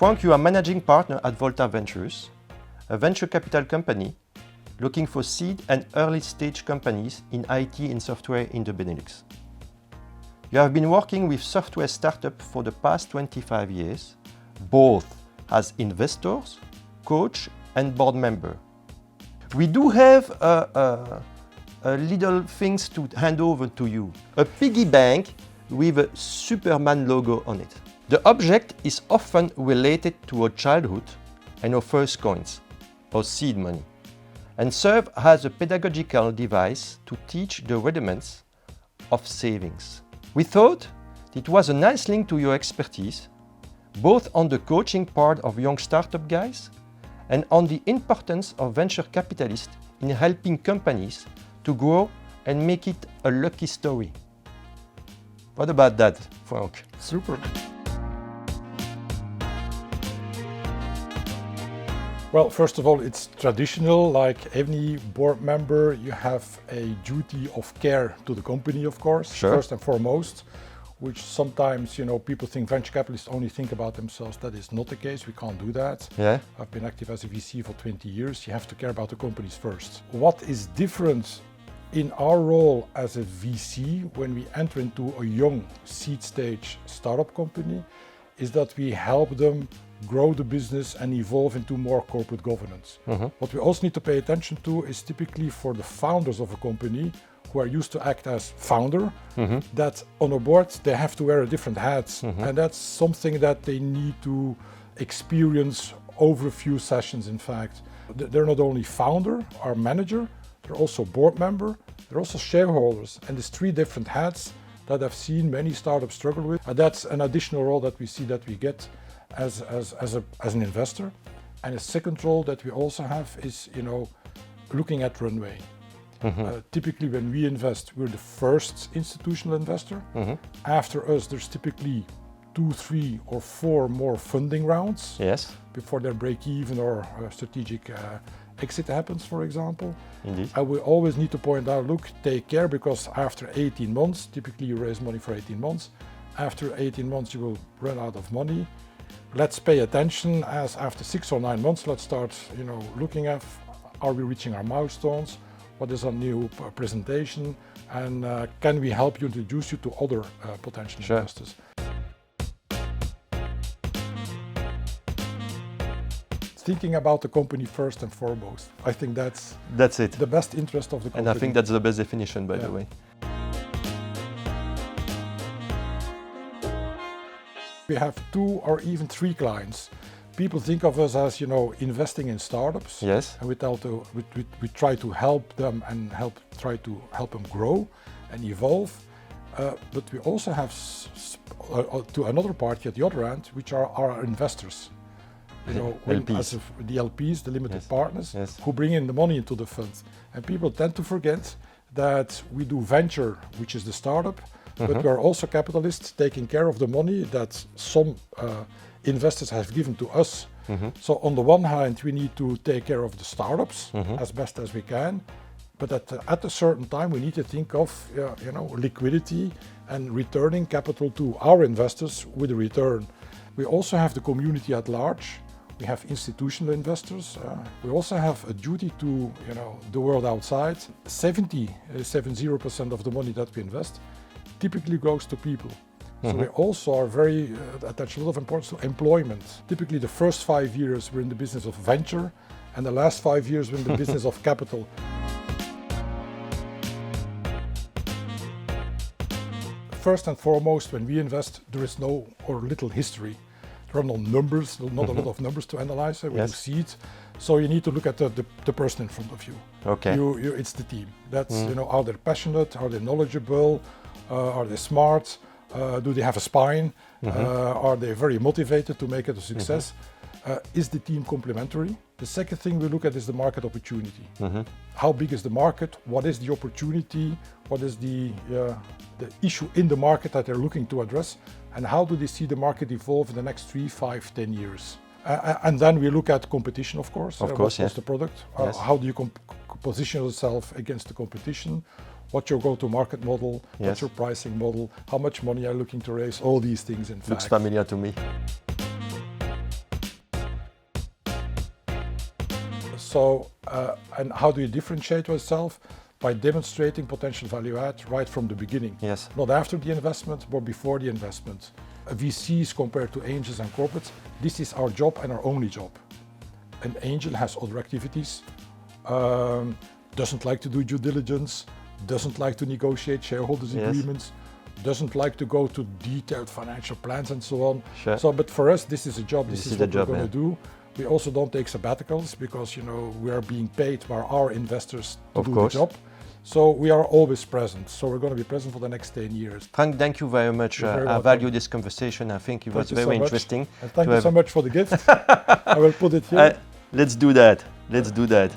Frank, you are managing partner at Volta Ventures, a venture capital company looking for seed and early stage companies in IT and software in the Benelux. You have been working with software startups for the past 25 years, both as investors, coach and board member. We do have a little things to hand over to you. A piggy bank with a Superman logo on it. The object is often related to our childhood and our first coins, or seed money, and serve as a pedagogical device to teach the rudiments of savings. We thought it was a nice link to your expertise, both on the coaching part of young startup guys and on the importance of venture capitalists in helping companies to grow and make it a lucky story. What about that, Frank? Super. Well, first of all, it's traditional. Like any board member, you have a duty of care to the company, of course, Sure. First and foremost, which sometimes, people think venture capitalists only think about themselves. That is not the case. We can't do that. Yeah. I've been active as a VC for 20 years. You have to care about the companies first. What is different in our role as a VC when we enter into a young seed stage startup company is that we help them grow the business and evolve into more corporate governance. What we also need to pay attention to is typically for the founders of a company who are used to act as founder, that on a board they have to wear a different hat. And that's something that they need to experience over a few sessions, in fact. They're not only founder or manager, they're also board member, they're also shareholders. And there's three different hats that I've seen many startups struggle with. And that's an additional role that we see that we get as an investor. And a second role that we also have is, looking at runway. Typically when we invest, we're the first institutional investor. After us, there's typically 2, 3 or 4 more funding rounds. Yes. Before their break even or a strategic exit happens, for example. Indeed. And we always need to point out, look, take care, because after 18 months, typically you raise money for 18 months. After 18 months, you will run out of money. Let's pay attention, as after 6 or 9 months, let's start, looking at, are we reaching our milestones? What is our new presentation? And can we help you introduce you to other potential investors? Thinking about the company first and foremost. I think that's it. The best interest of the company. And I think that's the best definition, by the way. We have 2 or even 3 clients. People think of us as, investing in startups. Yes. And we try to help them and try to help them grow and evolve. But we also have to another party at the other end, which are our investors. LPs. The LPs, the limited partners, Yes. who bring in the money into the fund. And people tend to forget that we do venture, which is the startup, but we're also capitalists taking care of the money that some investors have given to us. So on the one hand, we need to take care of the startups as best as we can, but at a certain time, we need to think of liquidity and returning capital to our investors with a return. We also have the community at large. We have institutional investors. We also have a duty to the world outside. 70% of the money that we invest typically goes to people. So we also are very attach a lot of importance to employment. Typically the first 5 years we're in the business of venture, and the last 5 years we're in the business of capital. First and foremost, when we invest, there is no or little history. There are no numbers, not a lot of numbers to analyze. We do seed, so you need to look at the person in front of you. Okay. It's the team. That's are they passionate? Are they knowledgeable? Are they smart? Do they have a spine? Are they very motivated to make it a success? Is the team complementary? The second thing we look at is the market opportunity. How big is the market? What is the opportunity? What is the issue in the market that they're looking to address? And how do they see the market evolve in the next 3, 5, 10 years? And then we look at competition, of course. What's the product? Yes. How do you position yourself against the competition? What's your go-to-market model? Yes. What's your pricing model? How much money are you looking to raise? All these things, in fact. Looks familiar to me. So, and how do you differentiate yourself? By demonstrating potential value add right from the beginning. Yes. Not after the investment, but before the investment. VCs compared to angels and corporates, this is our job and our only job. An angel has other activities, doesn't like to do due diligence, doesn't like to negotiate shareholders' agreements, doesn't like to go to detailed financial plans and so on. Sure. So, but for us, this is a job. This is what we're going to do. We also don't take sabbaticals because, you know, we are being paid by our investors to do the job. So we are always present. So we're going to be present for the next 10 years. Frank, thank you very much. I value this conversation. I think it was very interesting. And thank you so much for the gift. I will put it here. Let's do that. Let's do that.